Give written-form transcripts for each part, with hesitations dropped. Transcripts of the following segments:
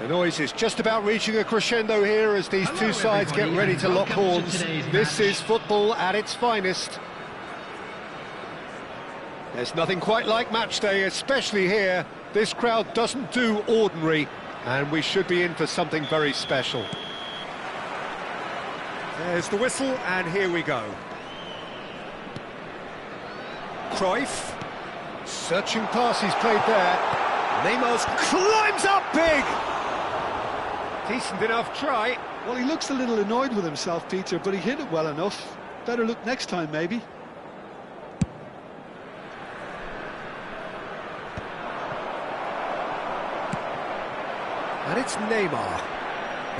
The noise is just about reaching a crescendo here as these two sides get ready to lock horns. This is football at its finest. There's nothing quite like match day, especially here. This crowd doesn't do ordinary, and we should be in for something very special. There's the whistle, and here we go. Cruyff. Searching pass he's played there. Neymar climbs up big! Decent enough try. Well, he looks a little annoyed with himself, Peter, but he hit it well enough. Better look next time, maybe. And it's Neymar.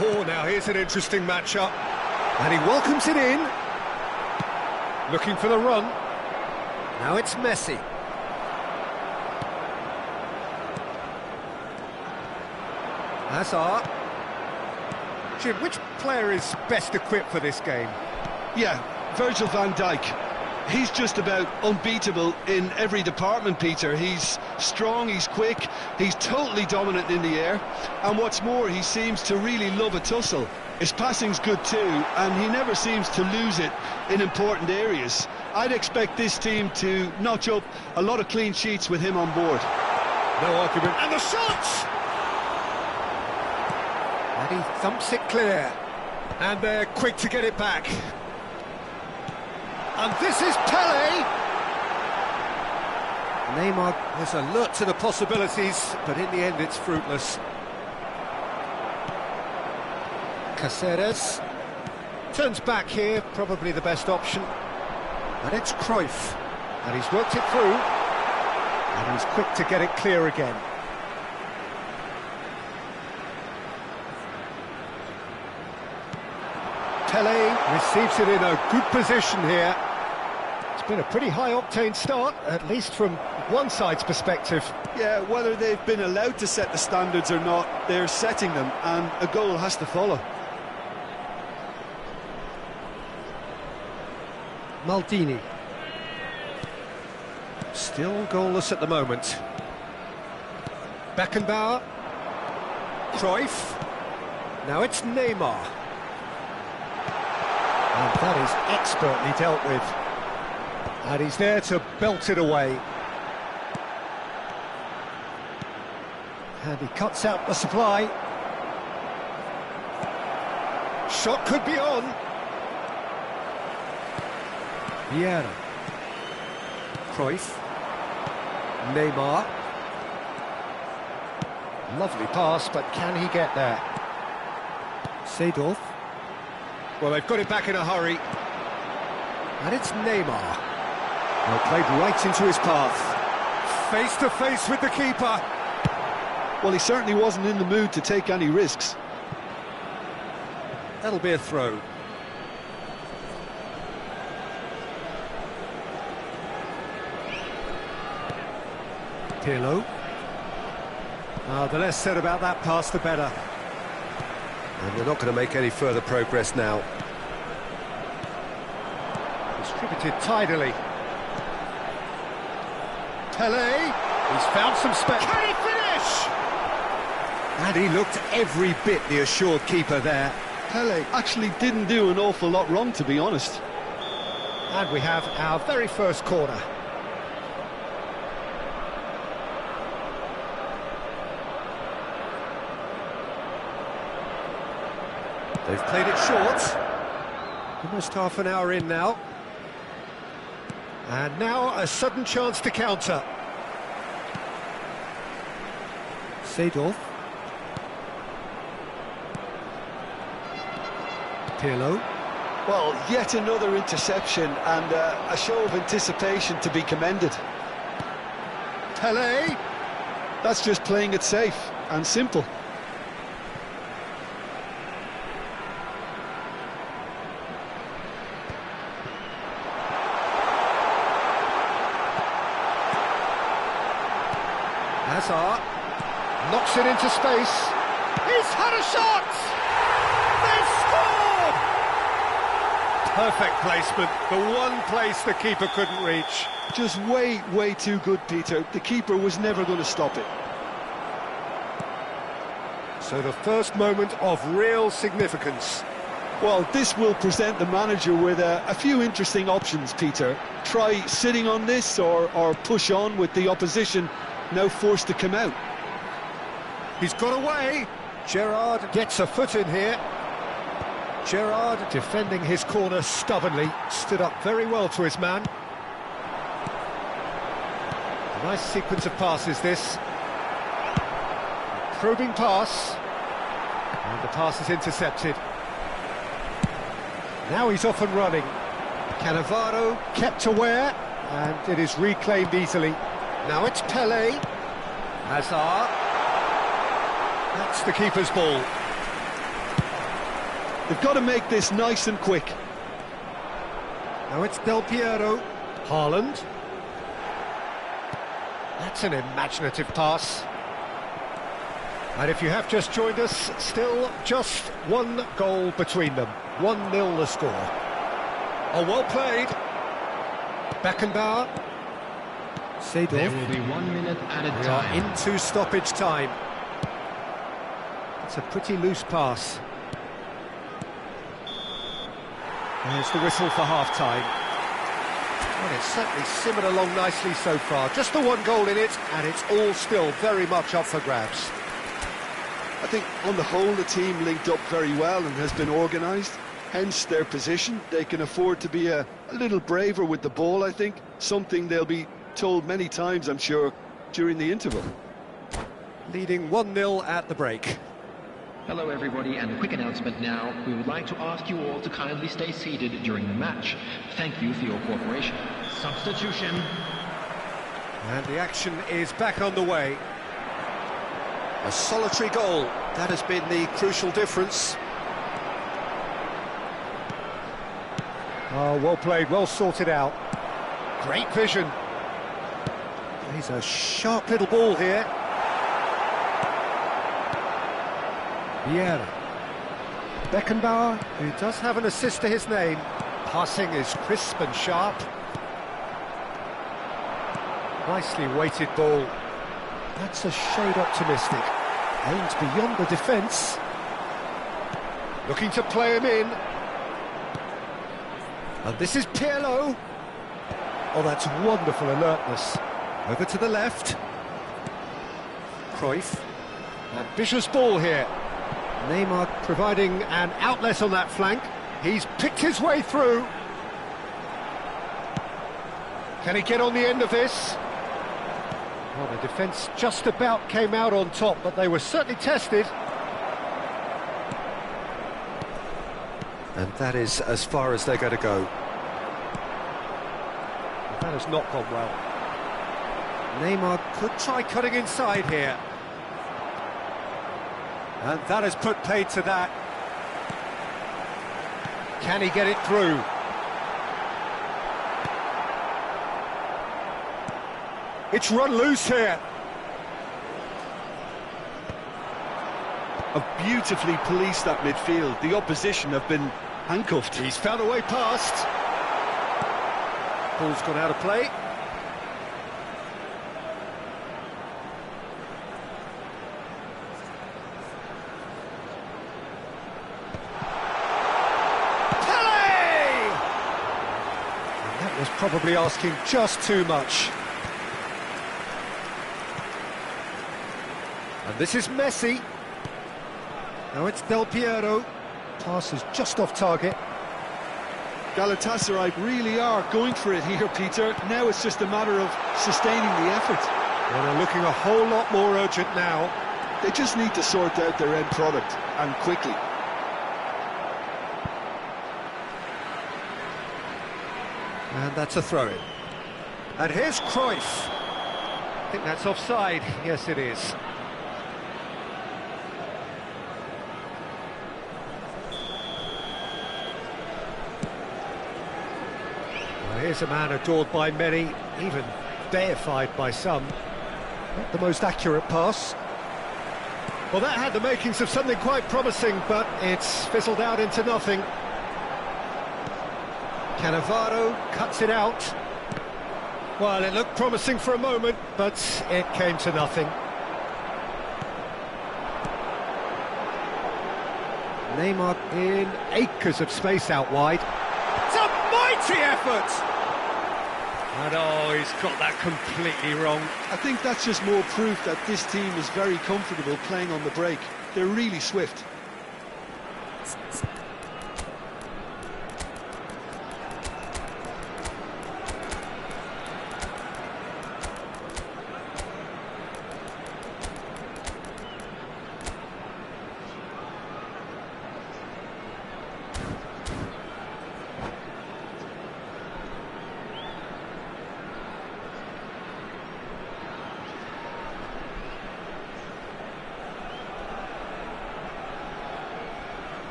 Oh, now here's an interesting matchup. And he welcomes it in. Looking for the run. Now it's Messi. Hazard. Jim, which player is best equipped for this game? Yeah, Virgil van Dijk. He's just about unbeatable in every department, Peter. He's strong, he's quick, he's totally dominant in the air. And what's more, he seems to really love a tussle. His passing's good too, and he never seems to lose it in important areas. I'd expect this team to notch up a lot of clean sheets with him on board. No argument. And the shot! And he thumps it clear. And they're quick to get it back. And this is Pele! Neymar is alert to the possibilities, but in the end it's fruitless. Caceres turns back here, probably the best option. And it's Cruyff. And he's worked it through. And he's quick to get it clear again. Pele receives it in a good position here. It's been a pretty high-octane start, at least from one side's perspective. Yeah, whether they've been allowed to set the standards or not, they're setting them, and a goal has to follow. Maldini. Still goalless at the moment. Beckenbauer. Cruyff. Now it's Neymar. And that is expertly dealt with. And he's there to belt it away. And he cuts out the supply. Shot could be on. Vieira. Cruyff. Neymar. Lovely pass, but can he get there? Seedorf. Well, they've got it back in a hurry. And it's Neymar. Well, played right into his path. Face to face with the keeper. Well, he certainly wasn't in the mood to take any risks. That'll be a throw. Pirlo. The less said about that pass, the better. And they're not going to make any further progress now. Distributed tidily. Pele, he's found some space. Can he finish? And he looked every bit the assured keeper there. Pele actually didn't do an awful lot wrong, to be honest. And we have our very first corner. They've played it short. Almost half an hour in now. And now a sudden chance to counter. Seedorf. Pirlo. Well, yet another interception and a show of anticipation to be commended. Pele. That's just playing it safe and simple. Hazard knocks it into space. He's had a shot! They've scored! Perfect placement, the one place the keeper couldn't reach. Just way too good, Peter. The keeper was never going to stop it. So the first moment of real significance. Well, this will present the manager with a few interesting options, Peter. Try sitting on this or push on with the opposition now forced to come out. He's got away. Gerrard gets a foot in here. Gerrard defending his corner stubbornly, stood up very well to his man. A nice sequence of passes this. Probing pass. And the pass is intercepted. Now he's off and running. Cannavaro kept aware, and it is reclaimed easily. Now it's Pelé. Hazard. That's the keeper's ball. They've got to make this nice and quick. Now it's Del Piero. Haaland. That's an imaginative pass. And if you have just joined us, still just one goal between them. 1-0 the score. Oh, well played. Beckenbauer. Seedorf. There will be 1 minute added We time. are into stoppage time. It's a pretty loose pass. There's the whistle for half-time. Well, it's certainly simmered along nicely so far. Just the one goal in it, and it's all still very much up for grabs. I think on the whole the team linked up very well and has been organised, hence their position. They can afford to be a little braver with the ball, I think, something they'll be told many times, I'm sure, during the interval. Leading 1-0 at the break. Hello everybody, and a quick announcement now. We would like to ask you all to kindly stay seated during the match. Thank you for your cooperation. Substitution. And the action is back on the way. A solitary goal, that has been the crucial difference. Oh, well played, well sorted out. Great vision. He's a sharp little ball here. Vieira. Beckenbauer, who does have an assist to his name. Passing is crisp and sharp. Nicely weighted ball. That's a shade optimistic. Aimed beyond the defence. Looking to play him in. And this is Pirlo. Oh, that's wonderful alertness. Over to the left. Cruyff. Ambitious ball here. Neymar providing an outlet on that flank. He's picked his way through. Can he get on the end of this? Well, the defence just about came out on top, but they were certainly tested. And that is as far as they're going to go. That has not gone well. Neymar could try cutting inside here. And that has put paid to that. Can he get it through? It's run loose here. Have beautifully policed that midfield. The opposition have been handcuffed. He's found a way past. Ball's gone out of play. Was probably asking just too much. And this is Messi. Now it's Del Piero. Pass is just off target. Galatasaray really are going for it here, Peter. Now it's just a matter of sustaining the effort. Well, they're looking a whole lot more urgent now. They just need to sort out their end product, and quickly. And that's a throw-in. And here's Cruyff. I think that's offside. Yes, it is. Well, here's a man adored by many, even deified by some. Not the most accurate pass. Well, that had the makings of something quite promising, but it's fizzled out into nothing. Cannavaro cuts it out. Well, it looked promising for a moment, but it came to nothing. Neymar in acres of space out wide. It's a mighty effort! And oh, he's got that completely wrong. I think that's just more proof that this team is very comfortable playing on the break. They're really swift.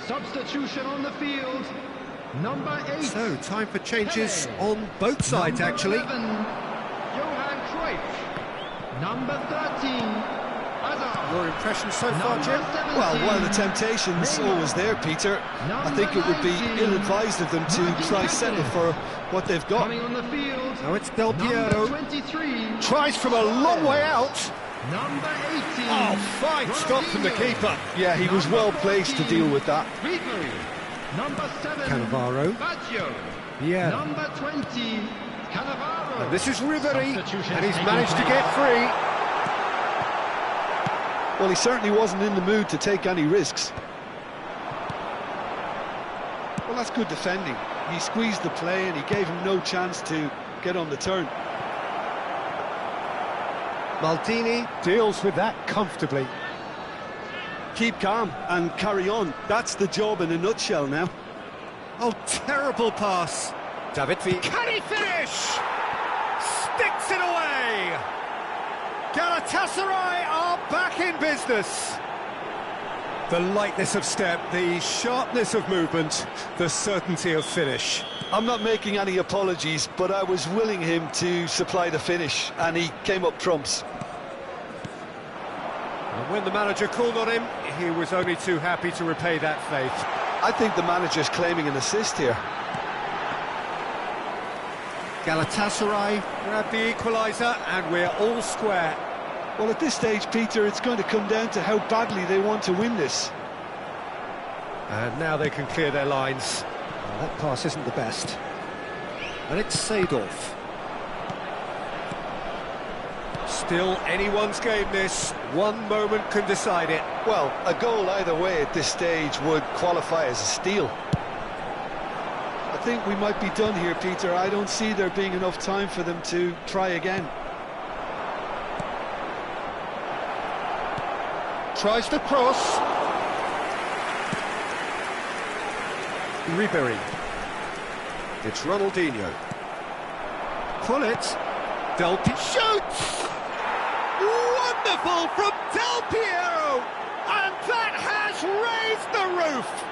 Substitution on the field, number 8. So, time for changes on both sides, number actually. 11, Johan Cruyff. Number 13, Hazard. Your impression so far, Number Jim? 17, Well, while the temptation's always there, Peter, I think it would be ill-advised of them to try settle for what they've got. Coming on the field, Now it's Del Piero. number 23, Tries from a long way out. number 18. Oh, fine stop from the keeper. Yeah, he was well placed to deal with that. Ribery. Number 7, Cannavaro. Baggio. Yeah. Number 20, Cannavaro. And this is Ribery, Substitution and he's taking managed to place. get free. Well, he certainly wasn't in the mood to take any risks. Well, that's good defending. He squeezed the play and he gave him no chance to get on the turn. Maldini deals with that comfortably. Keep calm and carry on. That's the job in a nutshell now. Oh, terrible pass. David V. Can he finish? Sticks it away. Galatasaray are back in business. The lightness of step, the sharpness of movement, the certainty of finish. I'm not making any apologies, but I was willing him to supply the finish, and he came up trumps. And when the manager called on him, he was only too happy to repay that faith. I think the manager's claiming an assist here. Galatasaray grab the equaliser, and we're all square. Well, at this stage, Peter, it's going to come down to how badly they want to win this. And now they can clear their lines. Well, that pass isn't the best. And it's Seedorf. Still anyone's game, this. One moment can decide it. Well, a goal either way at this stage would qualify as a steal. I think we might be done here, Peter. I don't see there being enough time for them to try again. Tries the cross. Ribery. It's Ronaldinho. Pull it. Del Piero shoots! Wonderful from Del Piero! And that has raised the roof!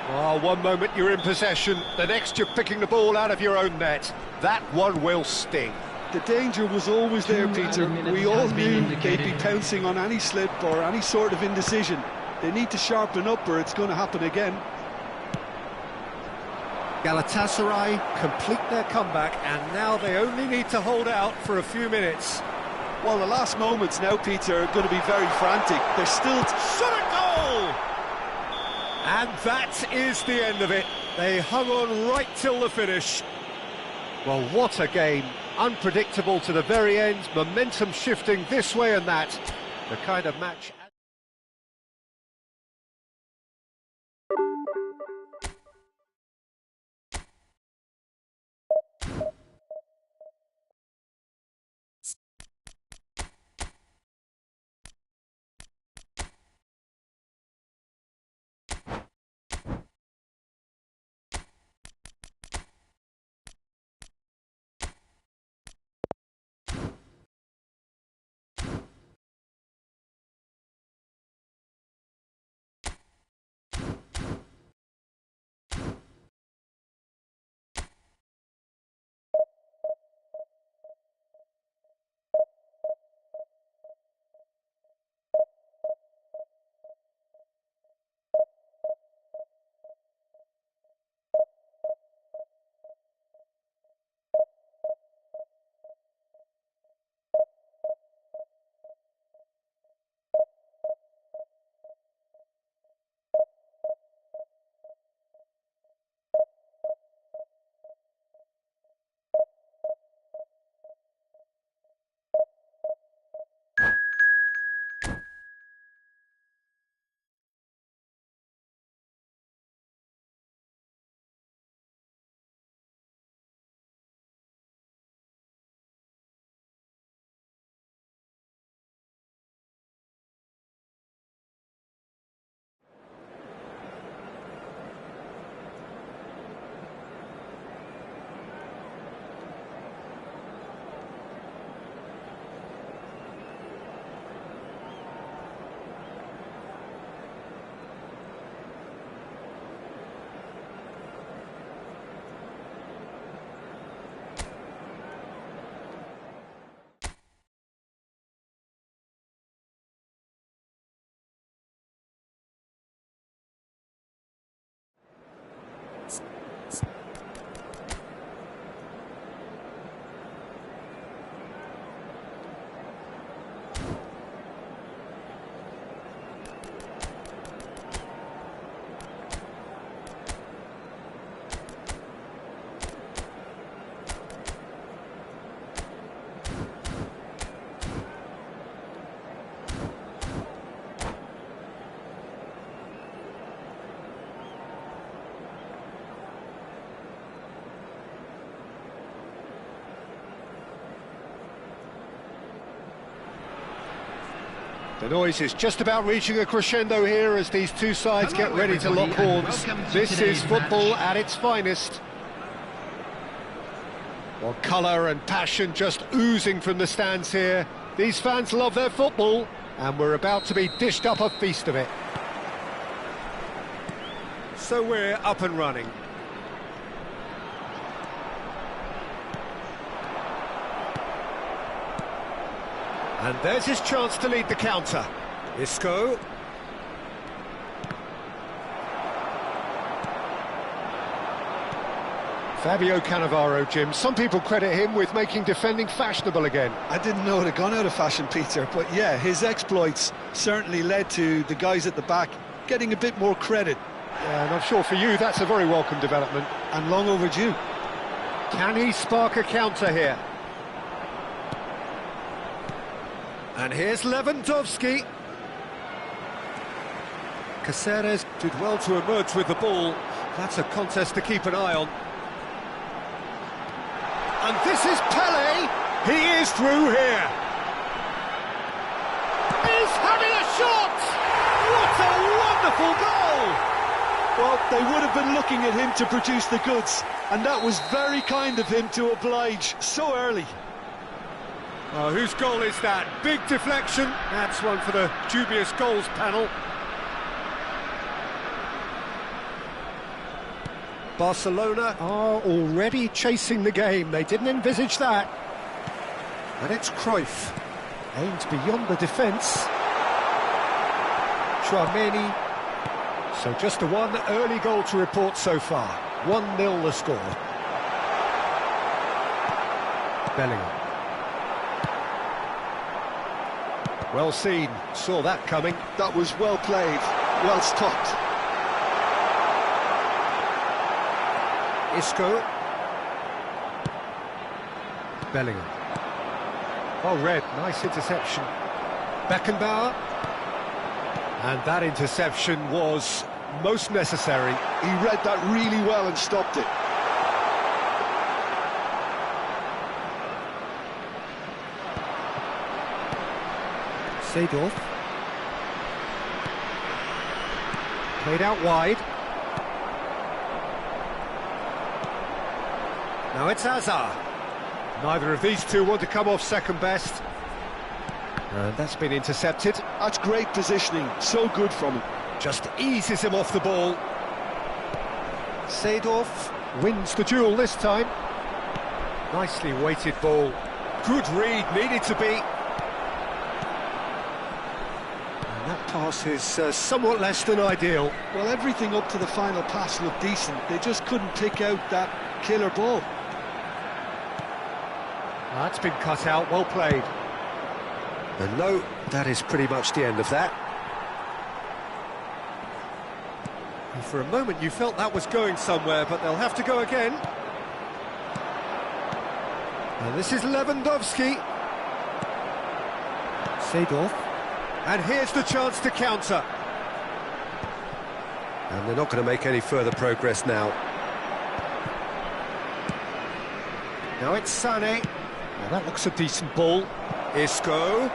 Oh, one moment you're in possession, the next you're picking the ball out of your own net. That one will sting. The danger was always there, Peter. We all knew they'd be pouncing on any slip or any sort of indecision. They need to sharpen up or it's going to happen again. Galatasaray complete their comeback, and now they only need to hold out for a few minutes. Well, the last moments now, Peter, are going to be very frantic. They're still... Shot a goal! And that is the end of it. They hung on right till the finish. Well, what a game. Unpredictable to the very end, momentum shifting this way and that. The kind of match... The noise is just about reaching a crescendo here as these two sides get ready to lock horns. This is football at its finest. Well, colour and passion just oozing from the stands here. These fans love their football, and we're about to be dished up a feast of it. So we're up and running. And there's his chance to lead the counter. Isco. Fabio Cannavaro, Jim. Some people credit him with making defending fashionable again. I didn't know it had gone out of fashion, Peter, but yeah, his exploits certainly led to the guys at the back getting a bit more credit. Yeah, and I'm sure for you that's a very welcome development. And long overdue. Can he spark a counter here? And here's Lewandowski. Caceres did well to emerge with the ball. That's a contest to keep an eye on. And this is Pele. He is through here. He's having a shot! What a wonderful goal! Well, they would have been looking at him to produce the goods, and that was very kind of him to oblige so early. Oh, whose goal is that? Big deflection. That's one for the dubious goals panel. Barcelona are already chasing the game. They didn't envisage that. And it's Cruyff. Aimed beyond the defence. Tchouameni. So just the one early goal to report so far. 1-0 the score. Bellingham. Well seen, saw that coming. That was well played, well stopped. Isco. Bellingham. Oh, Red, nice interception. Beckenbauer. And that interception was most necessary. He read that really well and stopped it. Seedorf. Played out wide. Now it's Hazard. Neither of these two want to come off second best. And that's been intercepted. That's great positioning, so good from him. Just eases him off the ball. Seedorf wins the duel this time. Nicely weighted ball. Good read, needed to be. And that pass is somewhat less than ideal. Well, everything up to the final pass looked decent. They just couldn't pick out that killer ball. That's been cut out, well played. And no, that is pretty much the end of that. And for a moment you felt that was going somewhere, but they'll have to go again. And this is Lewandowski. Seedorf. And here's the chance to counter. And they're not going to make any further progress now. Now it's Sané. Now that looks a decent ball. Isco.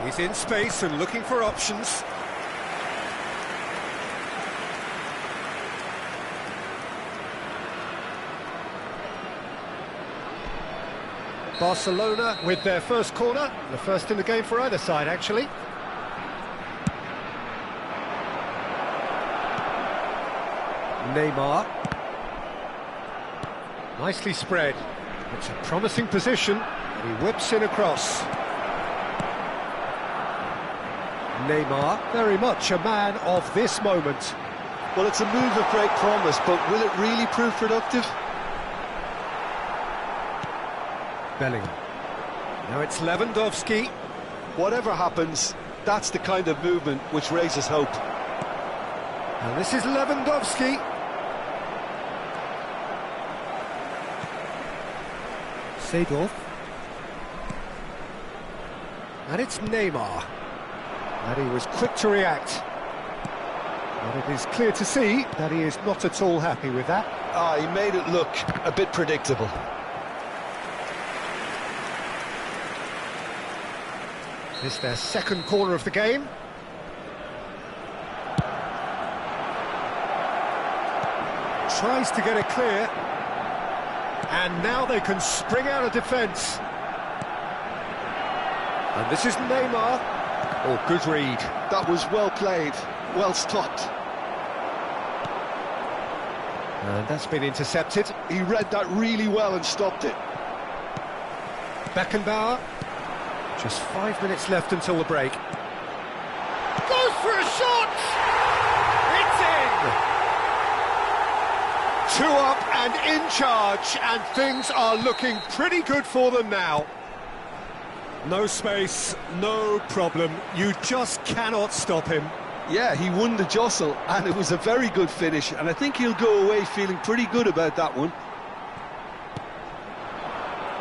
He's in space and looking for options. Barcelona with their first corner, the first in the game for either side, actually. Neymar. Nicely spread. It's a promising position, and he whips in across. Neymar, very much a man of this moment. Well, it's a move of great promise, but will it really prove productive? Bellingham. Now it's Lewandowski. Whatever happens, that's the kind of movement which raises hope. And this is Lewandowski. Seedorf. And it's Neymar. And he was quick to react. But it is clear to see that he is not at all happy with that. He made it look a bit predictable. This is their second corner of the game. Tries to get it clear. And now they can spring out of defence. And this is Neymar. Oh, good read. That was well played, well stopped. And that's been intercepted. He read that really well and stopped it. Beckenbauer. Just 5 minutes left until the break. Goes for a shot! It's in! 2 up and in charge, and things are looking pretty good for them now. No space, no problem. You just cannot stop him. Yeah, he won the jostle, and it was a very good finish, and I think he'll go away feeling pretty good about that one.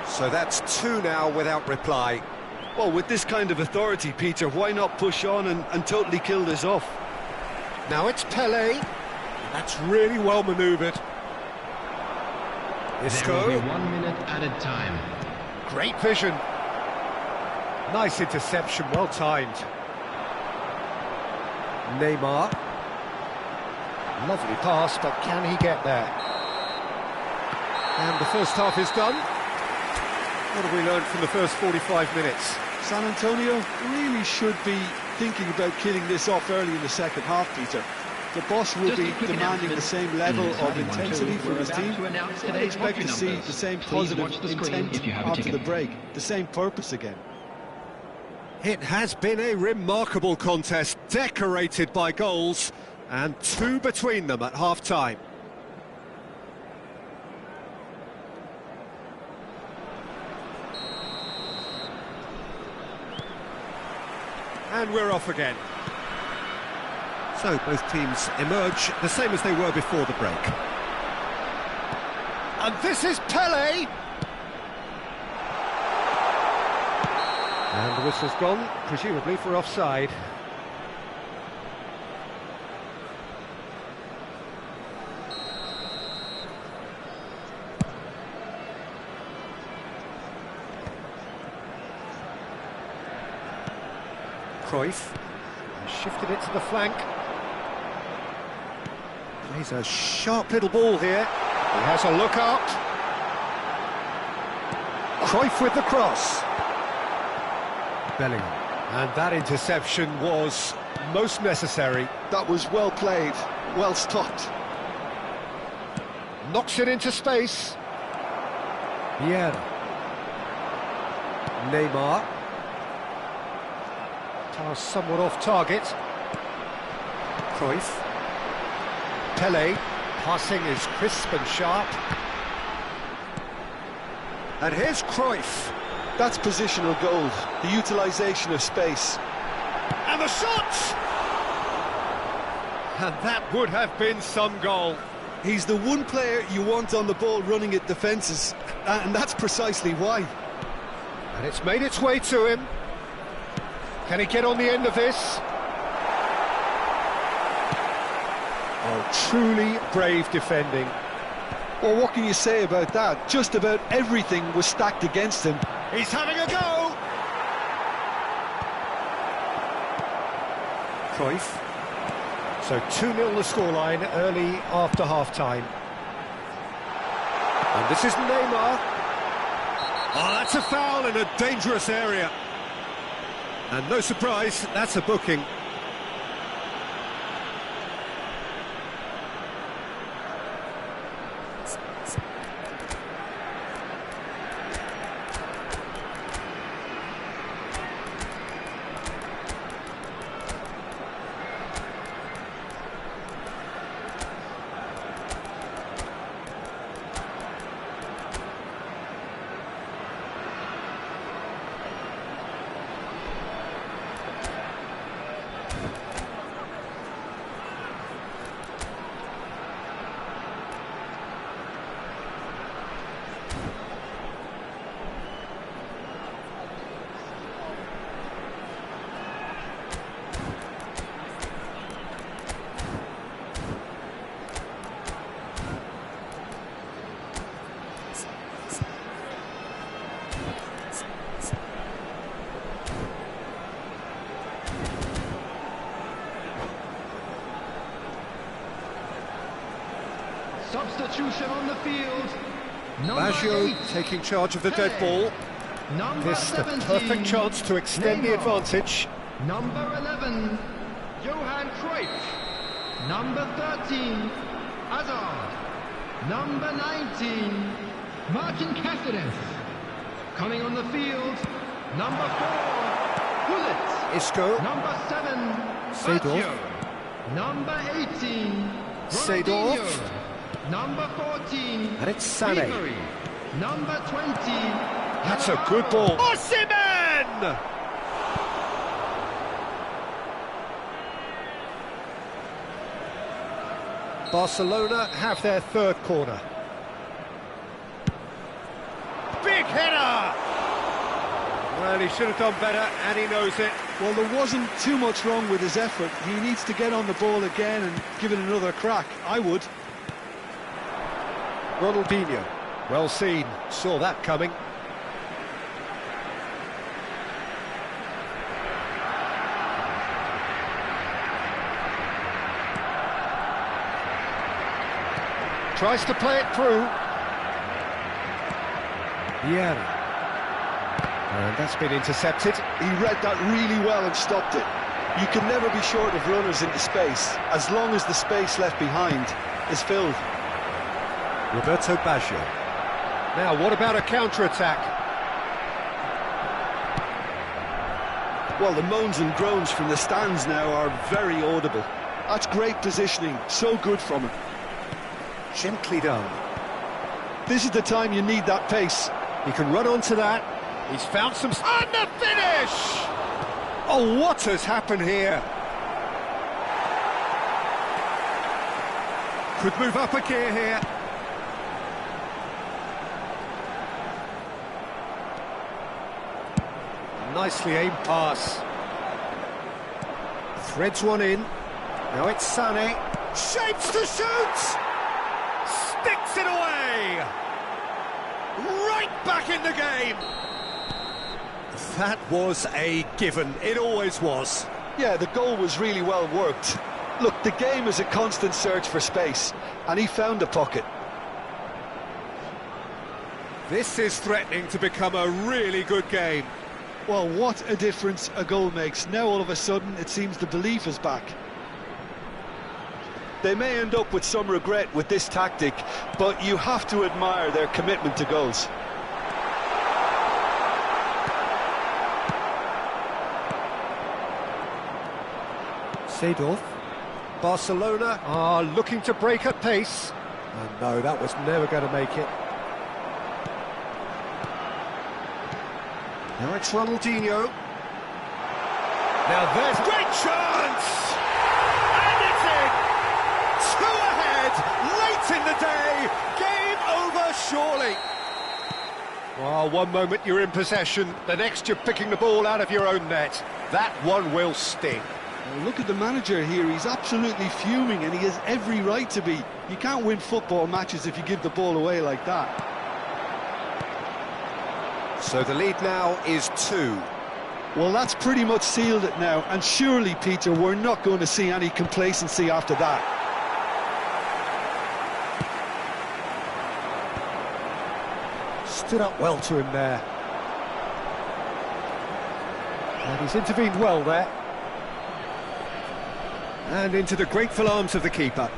So that's 2 now without reply. Well, with this kind of authority, Peter, why not push on and totally kill this off? Now it's Pelé. That's really well manoeuvred. There will be 1 minute added time. Great vision. Nice interception, well timed. Neymar. Lovely pass, but can he get there? And the first half is done. What have we learned from the first 45 minutes? San Antonio really should be thinking about killing this off early in the second half, Peter. The boss will be demanding the same level of intensity from his team. I expect to see the same positive intent after the break, the same purpose again. It has been a remarkable contest, decorated by goals, and 2 between them at half-time. And we're off again. So both teams emerge the same as they were before the break. And this is Pelé! And the whistle's gone, presumably for offside. Cruyff shifted it to the flank. Plays a sharp little ball here. He has a look up. Cruyff with the cross. Bellingham. And that interception was most necessary. That was well played, well stopped. Knocks it into space. Vieira. Neymar. Pass somewhat off target. Cruyff. Pelé. Passing is crisp and sharp. And here's Cruyff. That's positional gold, the utilisation of space. And the shot! And that would have been some goal. He's the one player you want on the ball running at defences, and that's precisely why. And it's made its way to him. Can he get on the end of this? Oh, truly brave defending. Well, what can you say about that? Just about everything was stacked against him. He's having a go! Cruyff. So 2-0 the scoreline early after half-time. And this is Neymar. Oh, that's a foul in a dangerous area. And no surprise, that's a booking. Substitution on the field. Baggio taking charge of the dead ball. This the perfect chance to extend the advantage. Number 11, Johan Cruyff. Number 13, Hazard. Number 19, Martin Caceres. Coming on the field, number 4, Gullit. Isco. Number 7, Seedorf. Baggio. Number 18, Seedorf. Ronaldinho. Number 14, And it's Sané. Ribery. Number 20, That's a good ball. Osimhen! Barcelona have their third corner. Big header! Well, he should have done better, and he knows it. Well, there wasn't too much wrong with his effort. He needs to get on the ball again and give it another crack. I would. Ronaldinho. Well seen. Saw that coming. Tries to play it through. Vieira. And that's been intercepted. He read that really well and stopped it. You can never be short of runners into space, as long as the space left behind is filled. Roberto Baggio. Now, what about a counter-attack? Well, the moans and groans from the stands now are very audible. That's great positioning, so good from him. Gently done. This is the time you need that pace. He can run onto that. He's found some... And the finish! Oh, what has happened here? Could move up a gear here. Nicely aimed pass. Threads one in. Now it's Sané. Shapes to shoot! Sticks it away! Right back in the game! That was a given. It always was. Yeah, the goal was really well worked. Look, the game is a constant search for space, and he found the pocket. This is threatening to become a really good game. Well, what a difference a goal makes. Now all of a sudden it seems the belief is back. They may end up with some regret with this tactic, but you have to admire their commitment to goals. Seedorf. Barcelona are looking to break at pace. And no, that was never going to make it. Now it's Ronaldinho. Now there's great chance! And it's in! 2 ahead, late in the day, game over surely. Well, one moment you're in possession, the next you're picking the ball out of your own net. That one will sting. Well, look at the manager here, he's absolutely fuming and he has every right to be. You can't win football matches if you give the ball away like that. So the lead now is 2. Well, that's pretty much sealed it now, and surely, Peter, we're not going to see any complacency after that. Stood up well to him there. And he's intervened well there. And into the grateful arms of the keeper.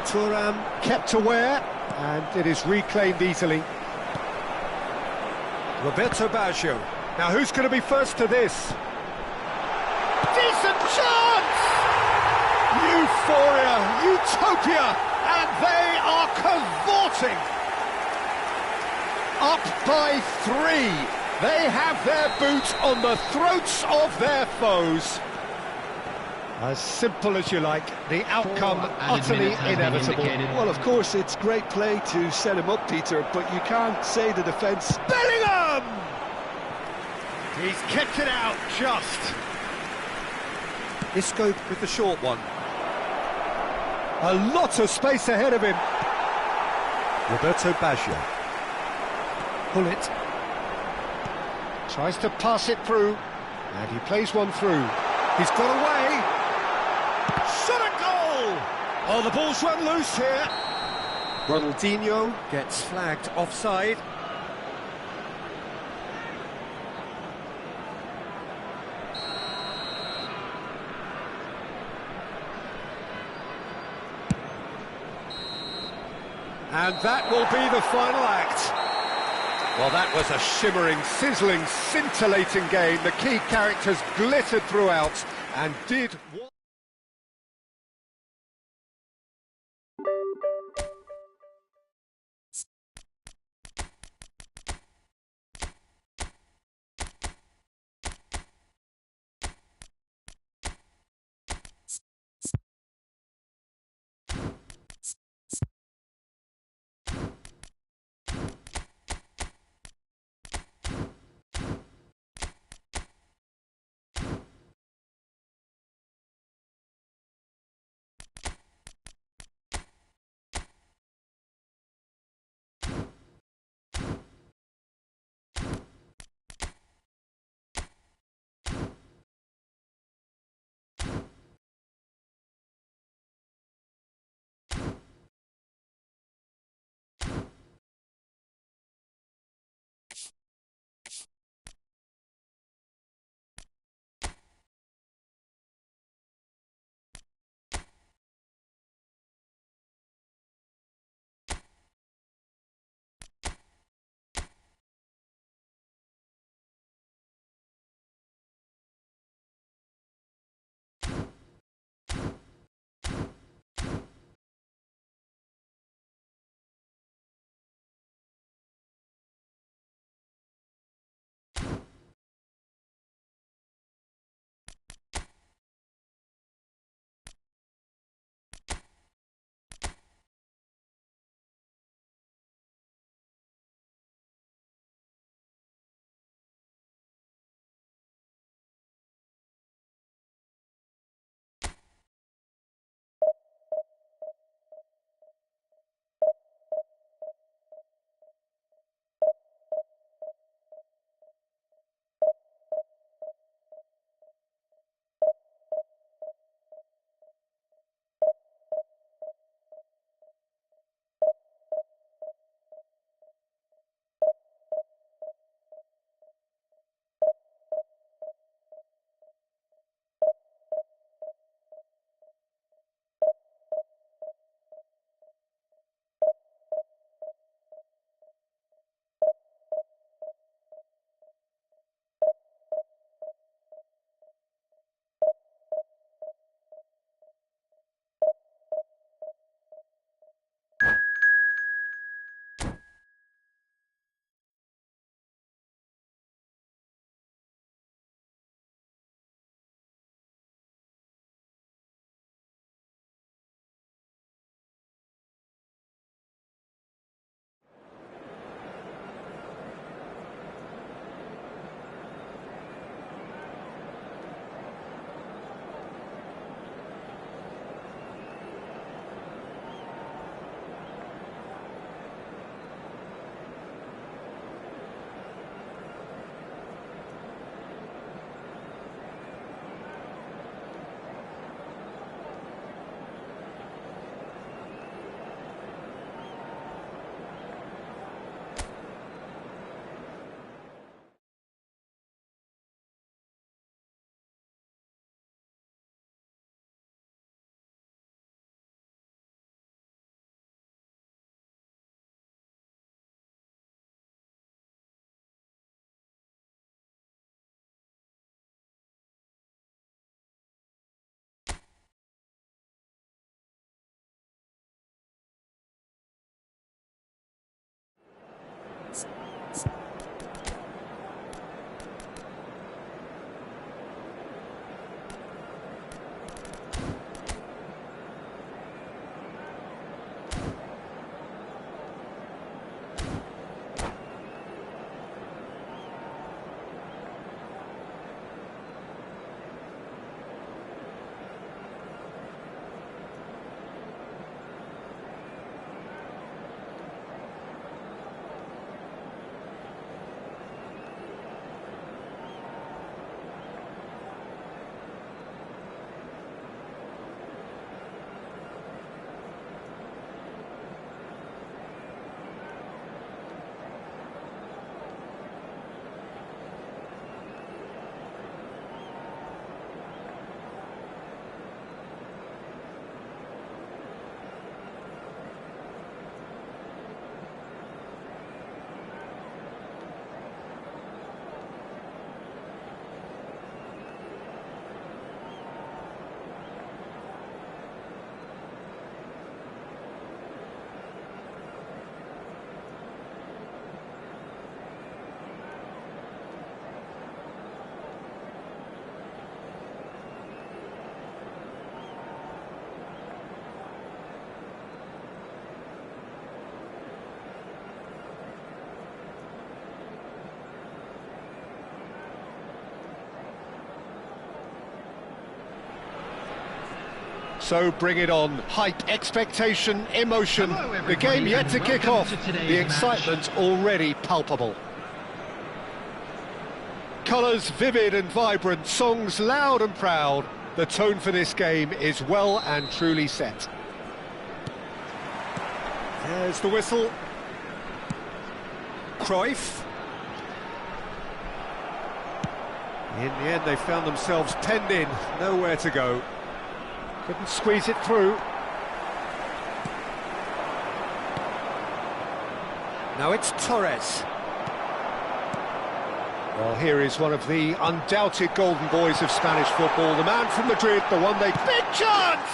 Thuram kept aware, and it is reclaimed easily. Roberto Baggio. Now who's going to be first to this? Decent chance! Euphoria, utopia, and they are cavorting. Up by 3. They have their boot on the throats of their foes. As simple as you like, the outcome utterly inevitable. Well, of course, it's great play to set him up, Peter, but you can't say the defence... Bellingham! He's kept it out, just. Isco with the short one. A lot of space ahead of him. Roberto Baggio. Pull it. Tries to pass it through, and he plays one through. He's got away. Shot a goal! Oh, the ball's run loose here. Ronaldinho gets flagged offside. And that will be the final act. Well, that was a shimmering, sizzling, scintillating game. The key characters glittered throughout and did what... So bring it on. Hype, expectation, emotion. The game yet to kick off. The excitement already palpable. Colours vivid and vibrant, songs loud and proud. The tone for this game is well and truly set. There's the whistle. Cruyff. In the end, they found themselves penned in, nowhere to go. Couldn't squeeze it through. Now it's Torres. Well, here is one of the undoubted golden boys of Spanish football, the man from Madrid, the one they... Big chance!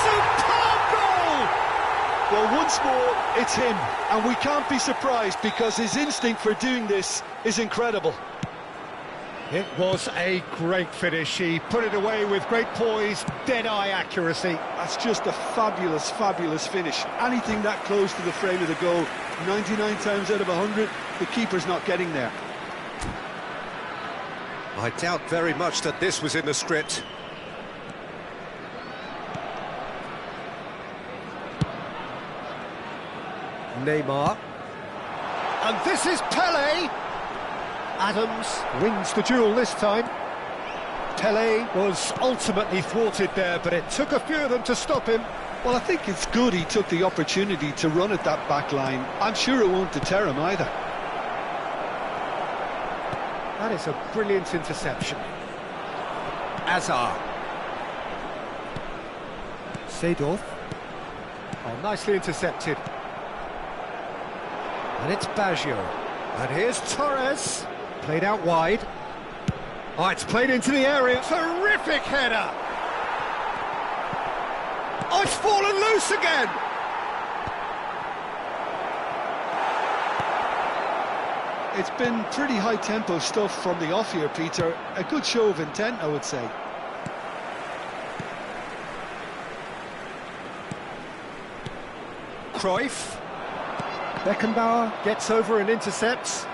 Superb goal! Well, once more, it's him, and we can't be surprised because his instinct for doing this is incredible. It was a great finish. He put it away with great poise, dead-eye accuracy. That's just a fabulous, fabulous finish. Anything that close to the frame of the goal, 99 times out of 100, the keeper's not getting there. I doubt very much that this was in the script. Neymar. And this is Pelé! Adams wins the duel this time. Pelé was ultimately thwarted there, but it took a few of them to stop him. Well, I think it's good he took the opportunity to run at that back line. I'm sure it won't deter him either. That is a brilliant interception. Azar. Seedorf. Oh, nicely intercepted. And it's Baggio. And here's Torres. Played out wide. Oh, it's played into the area. Terrific header. Oh, it's fallen loose again. It's been pretty high-tempo stuff from the off here, Peter. A good show of intent, I would say. Cruyff. Beckenbauer gets over and intercepts.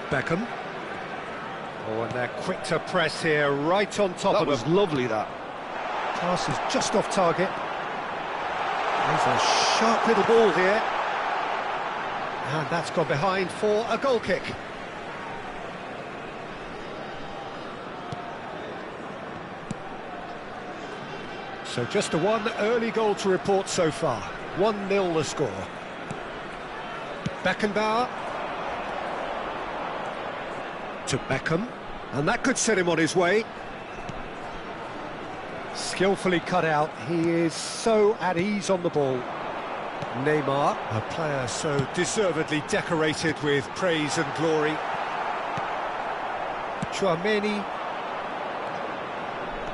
Beckham. Oh, and they're quick to press here, right on top of them. That was lovely, that. Pass is just off target. There's a sharp little ball here. And that's gone behind for a goal kick. So just a one early goal to report so far. 1-0 the score. Beckenbauer. To Beckham. And that could set him on his way. Skillfully cut out. He is so at ease on the ball. Neymar, a player so deservedly decorated with praise and glory. Tchouaméni.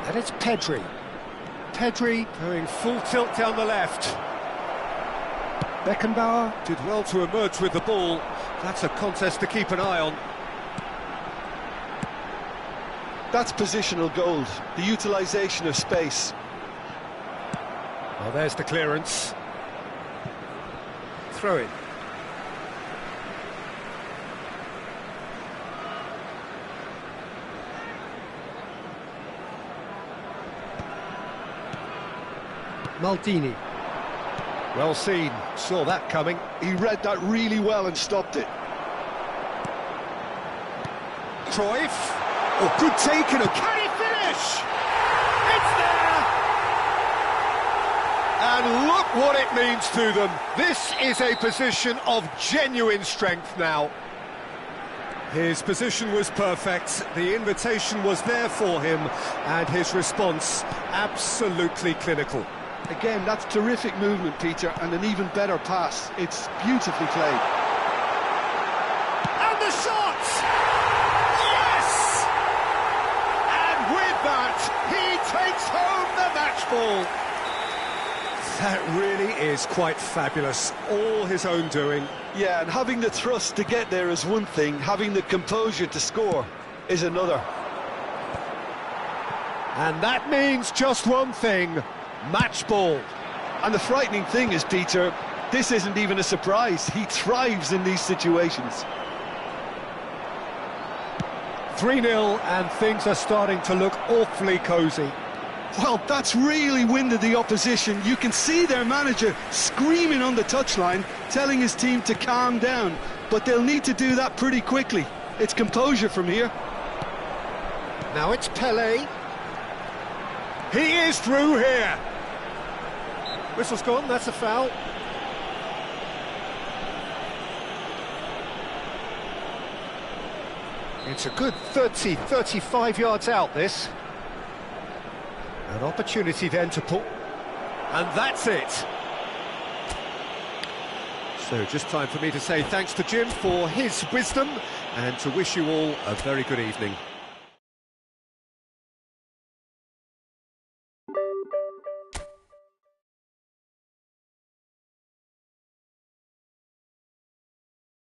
And it's Pedri. Pedri going full tilt down the left. Beckenbauer did well to emerge with the ball. That's a contest to keep an eye on. That's positional gold, the utilisation of space. Well, there's the clearance. Throw it. Maldini. Well seen, saw that coming. He read that really well and stopped it. Cruyff. Oh, good take, and can he finish? It's there! And look what it means to them. This is a position of genuine strength now. His position was perfect, the invitation was there for him, and his response absolutely clinical. Again, that's terrific movement, Peter, and an even better pass. It's beautifully played. And the shot! Yes! And with that, he takes home the match ball. That really is quite fabulous. All his own doing. Yeah, and having the thrust to get there is one thing, having the composure to score is another. And that means just one thing. Match ball. And the frightening thing is, Peter, this isn't even a surprise. He thrives in these situations. 3-0, and things are starting to look awfully cosy. Well, that's really winded the opposition. You can see their manager screaming on the touchline, telling his team to calm down, but they'll need to do that pretty quickly. It's composure from here. Now it's Pelé. He is through here. Whistle's gone, that's a foul. It's a good 30, 35 yards out, this. An opportunity then to pull... And that's it. So just time for me to say thanks to Jim for his wisdom and to wish you all a very good evening.